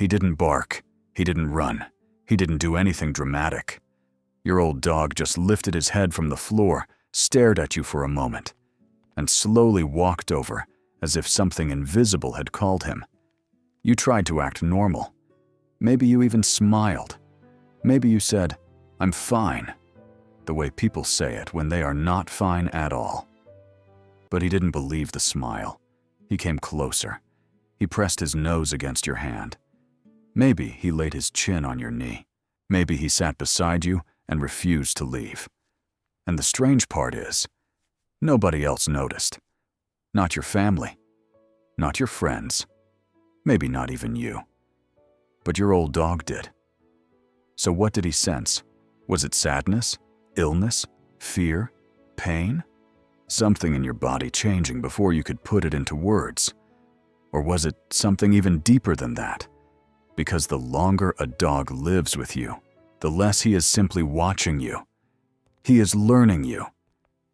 He didn't bark. He didn't run. He didn't do anything dramatic. Your old dog just lifted his head from the floor, stared at you for a moment, and slowly walked over as if something invisible had called him. You tried to act normal. Maybe you even smiled. Maybe you said, "I'm fine," the way people say it when they are not fine at all. But he didn't believe the smile. He came closer. He pressed his nose against your hand. Maybe he laid his chin on your knee. Maybe he sat beside you and refused to leave. And the strange part is, nobody else noticed. Not your family. Not your friends. Maybe not even you. But your old dog did. So what did he sense? Was it sadness? Illness? Fear? Pain? Something in your body changing before you could put it into words? Or was it something even deeper than that? Because the longer a dog lives with you, the less he is simply watching you. He is learning you.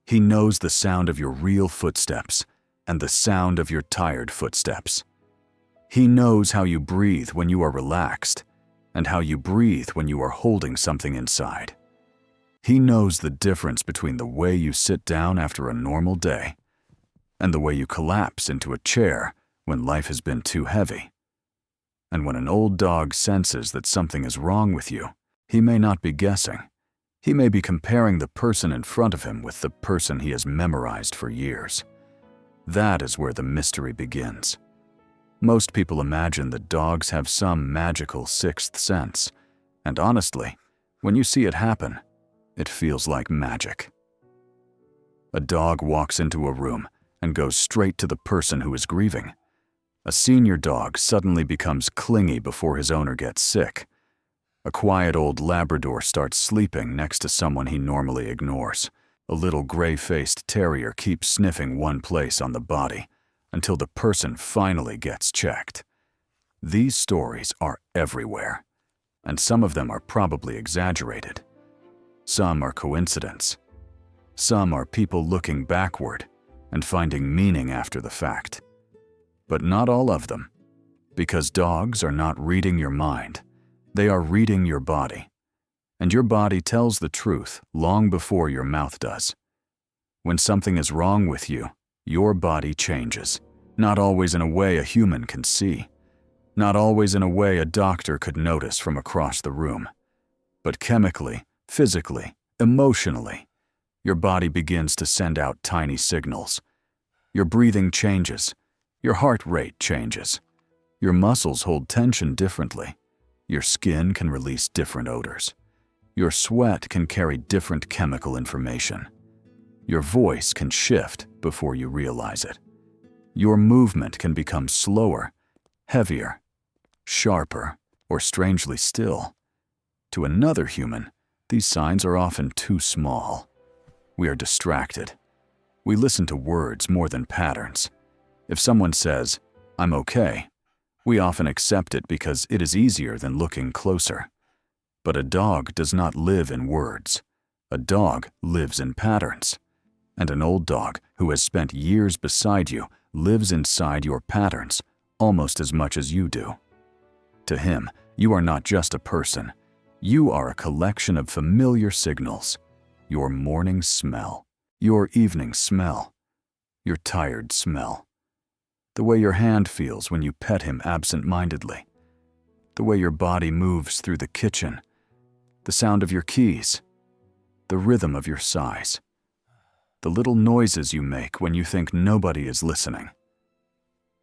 He knows the sound of your real footsteps and the sound of your tired footsteps. He knows how you breathe when you are relaxed and how you breathe when you are holding something inside. He knows the difference between the way you sit down after a normal day and the way you collapse into a chair when life has been too heavy. And when an old dog senses that something is wrong with you, he may not be guessing. He may be comparing the person in front of him with the person he has memorized for years. That is where the mystery begins. Most people imagine that dogs have some magical sixth sense, and honestly, when you see it happen, it feels like magic. A dog walks into a room and goes straight to the person who is grieving. A senior dog suddenly becomes clingy before his owner gets sick. A quiet old Labrador starts sleeping next to someone he normally ignores. A little gray-faced terrier keeps sniffing one place on the body until the person finally gets checked. These stories are everywhere, and some of them are probably exaggerated. Some are coincidence. Some are people looking backward and finding meaning after the fact. But not all of them, because dogs are not reading your mind. They are reading your body, and your body tells the truth long before your mouth does. When something is wrong with you, your body changes, not always in a way a human can see, not always in a way a doctor could notice from across the room, but chemically, physically, emotionally, your body begins to send out tiny signals. Your breathing changes. Your heart rate changes. Your muscles hold tension differently. Your skin can release different odors. Your sweat can carry different chemical information. Your voice can shift before you realize it. Your movement can become slower, heavier, sharper, or strangely still. To another human, these signs are often too small. We are distracted. We listen to words more than patterns. If someone says, "I'm okay," we often accept it because it is easier than looking closer. But a dog does not live in words. A dog lives in patterns. And an old dog who has spent years beside you lives inside your patterns almost as much as you do. To him, you are not just a person. You are a collection of familiar signals. Your morning smell, your evening smell, your tired smell. The way your hand feels when you pet him absent-mindedly. The way your body moves through the kitchen. The sound of your keys. The rhythm of your sighs. The little noises you make when you think nobody is listening.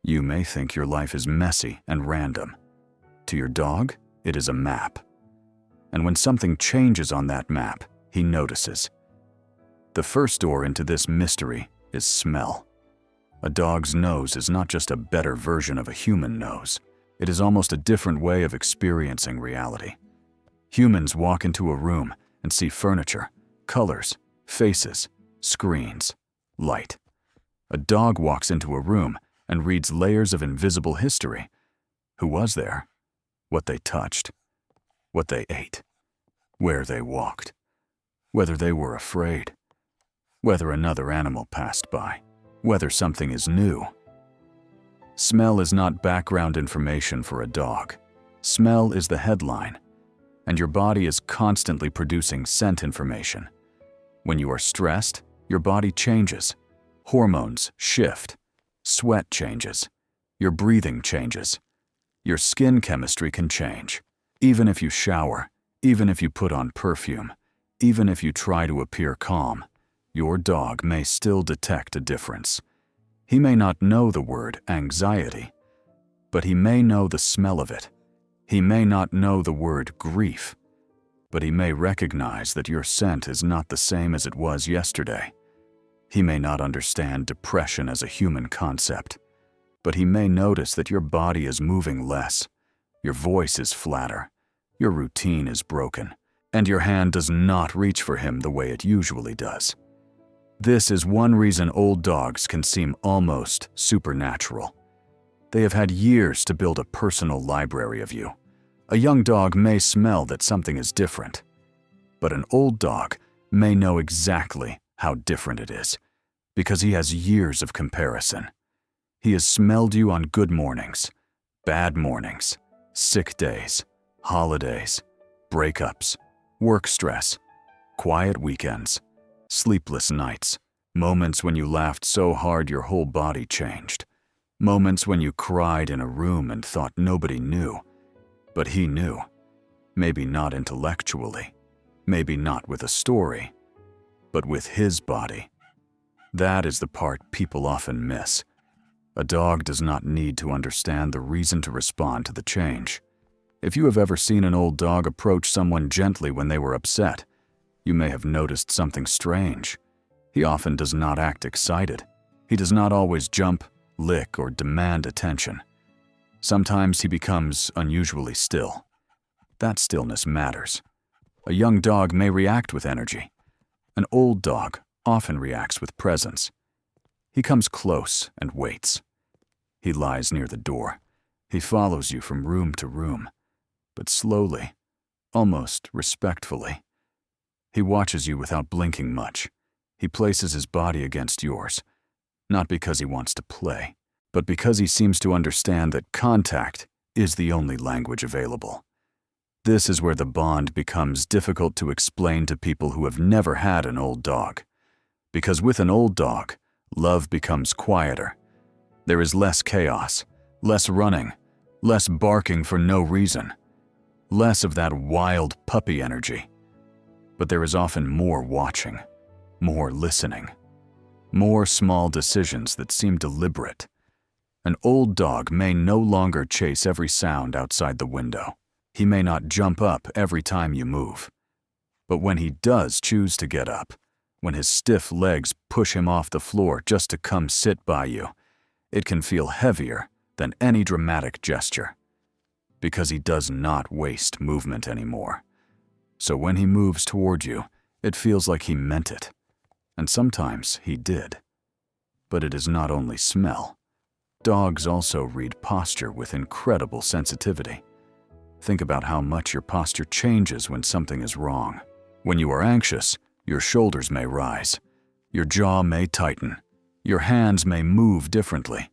You may think your life is messy and random. To your dog, it is a map. And when something changes on that map, he notices. The first door into this mystery is smell. A dog's nose is not just a better version of a human nose. It is almost a different way of experiencing reality. Humans walk into a room and see furniture, colors, faces, screens, light. A dog walks into a room and reads layers of invisible history. Who was there? What they touched? What they ate? Where they walked? Whether they were afraid? Whether another animal passed by? Whether something is new? Smell is not background information for a dog. Smell is the headline, and your body is constantly producing scent information. When you are stressed, your body changes. Hormones shift. Sweat changes. Your breathing changes. Your skin chemistry can change. Even if you shower, even if you put on perfume, even if you try to appear calm, your dog may still detect a difference. He may not know the word anxiety, but he may know the smell of it. He may not know the word grief, but he may recognize that your scent is not the same as it was yesterday. He may not understand depression as a human concept, but he may notice that your body is moving less, your voice is flatter, your routine is broken, and your hand does not reach for him the way it usually does. This is one reason old dogs can seem almost supernatural. They have had years to build a personal library of you. A young dog may smell that something is different, but an old dog may know exactly how different it is, because he has years of comparison. He has smelled you on good mornings, bad mornings, sick days, holidays, breakups, work stress, quiet weekends, sleepless nights, moments when you laughed so hard your whole body changed, moments when you cried in a room and thought nobody knew, but he knew. Maybe not intellectually, maybe not with a story, but with his body. That is the part people often miss. A dog does not need to understand the reason to respond to the change. If you have ever seen an old dog approach someone gently when they were upset, you may have noticed something strange. He often does not act excited. He does not always jump, lick, or demand attention. Sometimes he becomes unusually still. That stillness matters. A young dog may react with energy. An old dog often reacts with presence. He comes close and waits. He lies near the door. He follows you from room to room, but slowly, almost respectfully. He watches you without blinking much. He places his body against yours, not because he wants to play, but because he seems to understand that contact is the only language available. This is where the bond becomes difficult to explain to people who have never had an old dog. Because with an old dog, love becomes quieter. There is less chaos, less running, less barking for no reason, less of that wild puppy energy. But there is often more watching, more listening, more small decisions that seem deliberate. An old dog may no longer chase every sound outside the window. He may not jump up every time you move. But when he does choose to get up, when his stiff legs push him off the floor just to come sit by you, it can feel heavier than any dramatic gesture, because he does not waste movement anymore. So when he moves toward you, it feels like he meant it. And sometimes he did. But it is not only smell. Dogs also read posture with incredible sensitivity. Think about how much your posture changes when something is wrong. When you are anxious, your shoulders may rise. Your jaw may tighten. Your hands may move differently.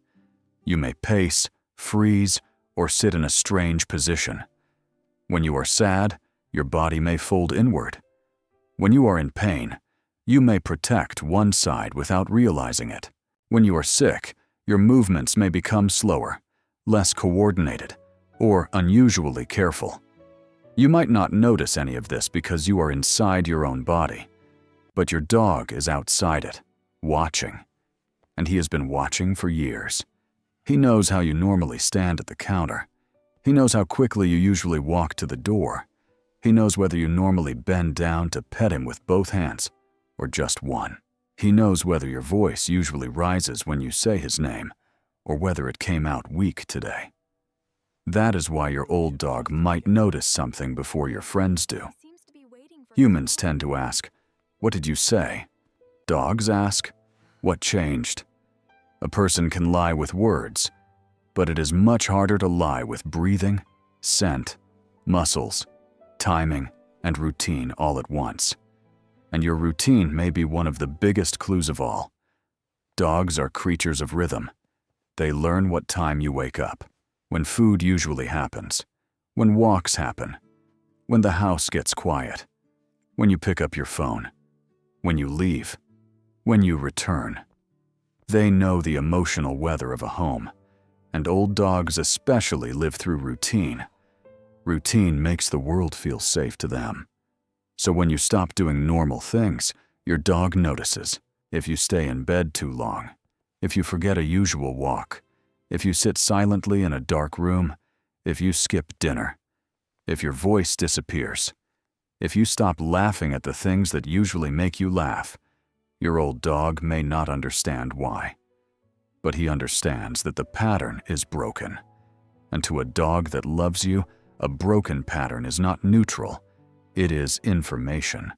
You may pace, freeze, or sit in a strange position. When you are sad, your body may fold inward. When you are in pain, you may protect one side without realizing it. When you are sick, your movements may become slower, less coordinated, or unusually careful. You might not notice any of this because you are inside your own body, but your dog is outside it, watching. And he has been watching for years. He knows how you normally stand at the counter. He knows how quickly you usually walk to the door. He knows whether you normally bend down to pet him with both hands, or just one. He knows whether your voice usually rises when you say his name, or whether it came out weak today. That is why your old dog might notice something before your friends do. Humans tend to ask, "What did you say?" Dogs ask, "What changed?" A person can lie with words, but it is much harder to lie with breathing, scent, muscles, timing, and routine all at once. And your routine may be one of the biggest clues of all. Dogs are creatures of rhythm. They learn what time you wake up, when food usually happens, when walks happen, when the house gets quiet, when you pick up your phone, when you leave, when you return. They know the emotional weather of a home, and old dogs especially live through routine. Routine makes the world feel safe to them. So when you stop doing normal things, your dog notices. If you stay in bed too long, if you forget a usual walk, if you sit silently in a dark room, if you skip dinner, if your voice disappears, if you stop laughing at the things that usually make you laugh, your old dog may not understand why. But he understands that the pattern is broken. And to a dog that loves you, a broken pattern is not neutral, it is information.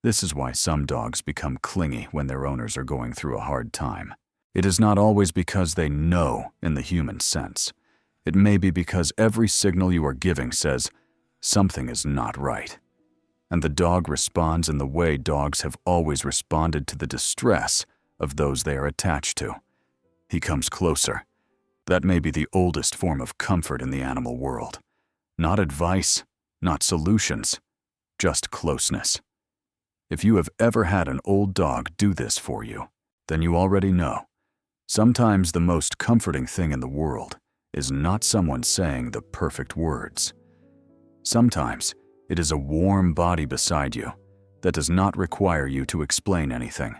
This is why some dogs become clingy when their owners are going through a hard time. It is not always because they know in the human sense. It may be because every signal you are giving says, something is not right. And the dog responds in the way dogs have always responded to the distress of those they are attached to. He comes closer. That may be the oldest form of comfort in the animal world. Not advice, not solutions, just closeness. If you have ever had an old dog do this for you, then you already know. Sometimes the most comforting thing in the world is not someone saying the perfect words. Sometimes it is a warm body beside you that does not require you to explain anything.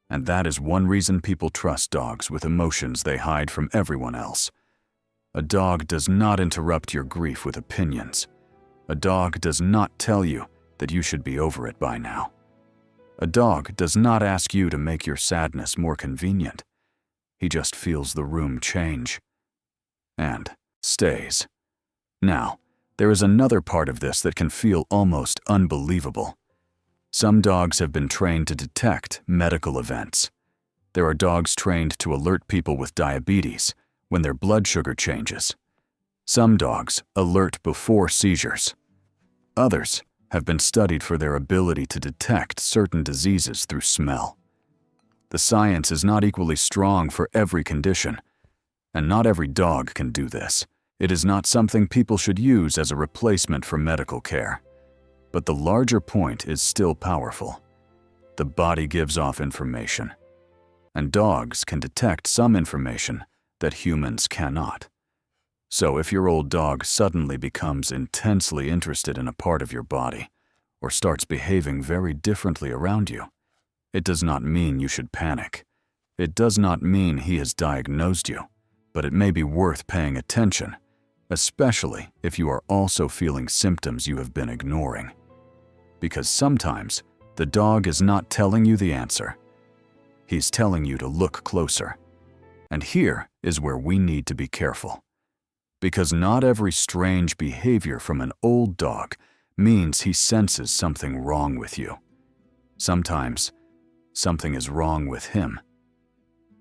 And that is one reason people trust dogs with emotions they hide from everyone else. A dog does not interrupt your grief with opinions. A dog does not tell you that you should be over it by now. A dog does not ask you to make your sadness more convenient. He just feels the room change and stays. Now, there is another part of this that can feel almost unbelievable. Some dogs have been trained to detect medical events. There are dogs trained to alert people with diabetes when their blood sugar changes. Some dogs alert before seizures. Others have been studied for their ability to detect certain diseases through smell. The science is not equally strong for every condition, and not every dog can do this. It is not something people should use as a replacement for medical care. But the larger point is still powerful. The body gives off information, and dogs can detect some information that humans cannot. So if your old dog suddenly becomes intensely interested in a part of your body, or starts behaving very differently around you, it does not mean you should panic. It does not mean he has diagnosed you, but it may be worth paying attention, especially if you are also feeling symptoms you have been ignoring. Because sometimes the dog is not telling you the answer. He's telling you to look closer. And here is where we need to be careful. Because not every strange behavior from an old dog means he senses something wrong with you. Sometimes, something is wrong with him.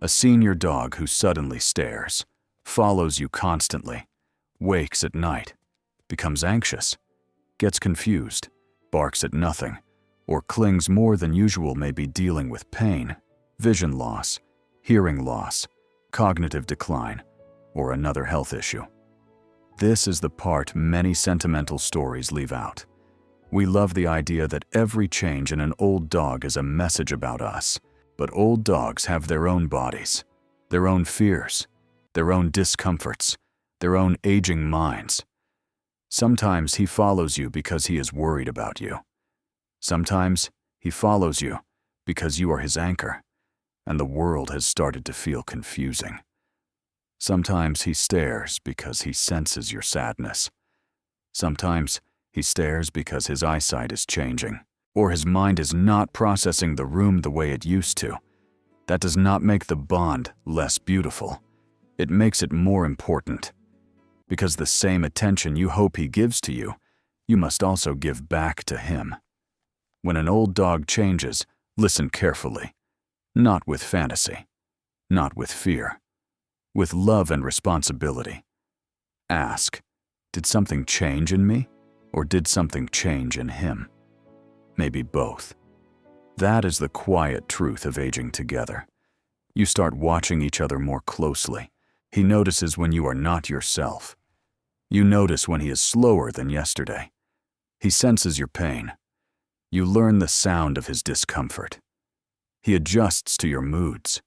A senior dog who suddenly stares, follows you constantly, wakes at night, becomes anxious, gets confused, barks at nothing, or clings more than usual may be dealing with pain, vision loss, hearing loss, cognitive decline, or another health issue. This is the part many sentimental stories leave out. We love the idea that every change in an old dog is a message about us, but old dogs have their own bodies, their own fears, their own discomforts, their own aging minds. Sometimes he follows you because he is worried about you. Sometimes he follows you because you are his anchor, and the world has started to feel confusing. Sometimes he stares because he senses your sadness. Sometimes he stares because his eyesight is changing, or his mind is not processing the room the way it used to. That does not make the bond less beautiful. It makes it more important. Because the same attention you hope he gives to you, you must also give back to him. When an old dog changes, listen carefully. Not with fantasy, not with fear. With love and responsibility. Ask, did something change in me, or did something change in him? Maybe both. That is the quiet truth of aging together. You start watching each other more closely. He notices when you are not yourself. You notice when he is slower than yesterday. He senses your pain. You learn the sound of his discomfort. He adjusts to your moods.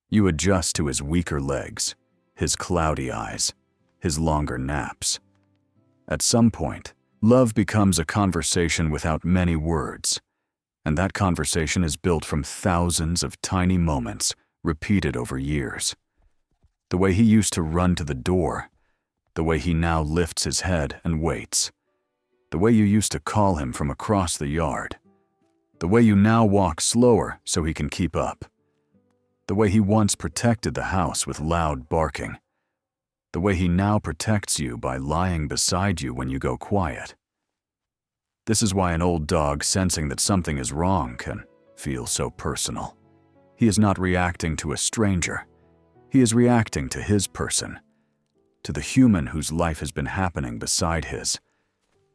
You adjust to his weaker legs, his cloudy eyes, his longer naps. At some point, love becomes a conversation without many words, and that conversation is built from thousands of tiny moments repeated over years. The way he used to run to the door, the way he now lifts his head and waits, the way you used to call him from across the yard, the way you now walk slower so he can keep up, the way he once protected the house with loud barking, the way he now protects you by lying beside you when you go quiet. This is why an old dog sensing that something is wrong can feel so personal. He is not reacting to a stranger. He is reacting to his person, to the human whose life has been happening beside his,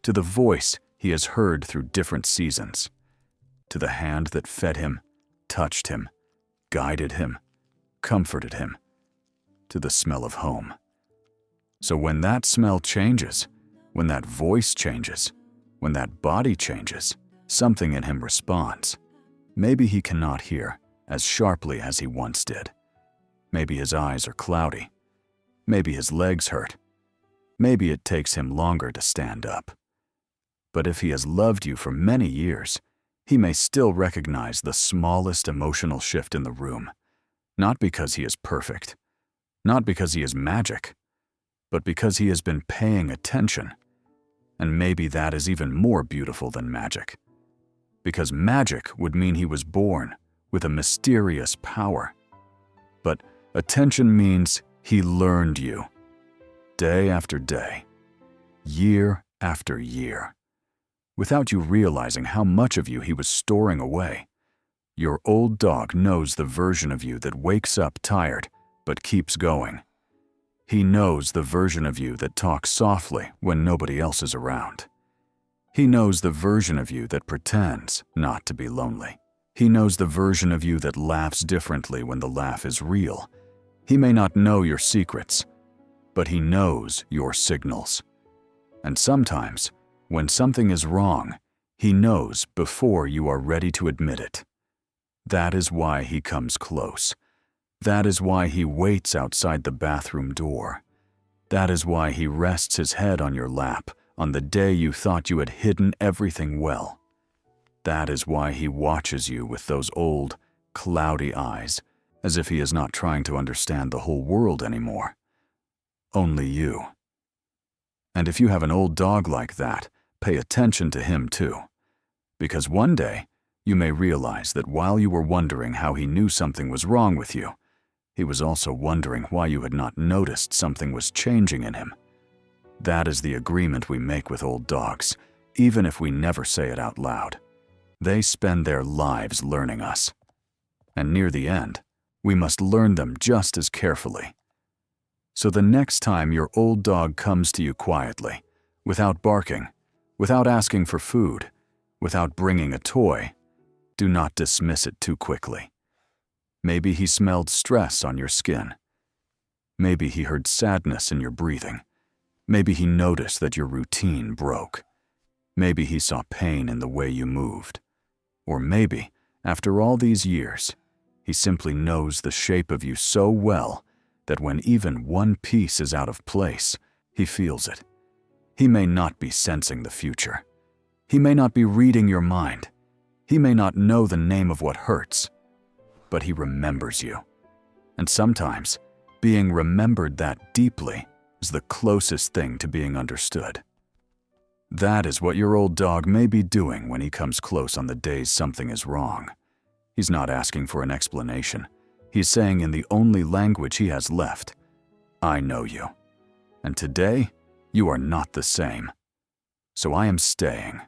to the voice he has heard through different seasons, to the hand that fed him, touched him, guided him, comforted him, to the smell of home. So when that smell changes, when that voice changes, when that body changes, something in him responds. Maybe he cannot hear as sharply as he once did. Maybe his eyes are cloudy. Maybe his legs hurt. Maybe it takes him longer to stand up. But if he has loved you for many years, he may still recognize the smallest emotional shift in the room, not because he is perfect, not because he is magic, but because he has been paying attention. And maybe that is even more beautiful than magic. Because magic would mean he was born with a mysterious power. But attention means he learned you, day after day, year after year, without you realizing how much of you he was storing away. Your old dog knows the version of you that wakes up tired but keeps going. He knows the version of you that talks softly when nobody else is around. He knows the version of you that pretends not to be lonely. He knows the version of you that laughs differently when the laugh is real. He may not know your secrets, but he knows your signals. And sometimes, when something is wrong, he knows before you are ready to admit it. That is why he comes close. That is why he waits outside the bathroom door. That is why he rests his head on your lap on the day you thought you had hidden everything well. That is why he watches you with those old, cloudy eyes, as if he is not trying to understand the whole world anymore. Only you. And if you have an old dog like that, pay attention to him too. Because one day, you may realize that while you were wondering how he knew something was wrong with you, he was also wondering why you had not noticed something was changing in him. That is the agreement we make with old dogs, even if we never say it out loud. They spend their lives learning us. And near the end, we must learn them just as carefully. So the next time your old dog comes to you quietly, without barking, without asking for food, without bringing a toy, do not dismiss it too quickly. Maybe he smelled stress on your skin. Maybe he heard sadness in your breathing. Maybe he noticed that your routine broke. Maybe he saw pain in the way you moved. Or maybe, after all these years, he simply knows the shape of you so well that when even one piece is out of place, he feels it. He may not be sensing the future. He may not be reading your mind. He may not know the name of what hurts, but he remembers you. And sometimes, being remembered that deeply is the closest thing to being understood. That is what your old dog may be doing when he comes close on the days something is wrong. He's not asking for an explanation. He's saying in the only language he has left, I know you. And today, you are not the same. So I am staying.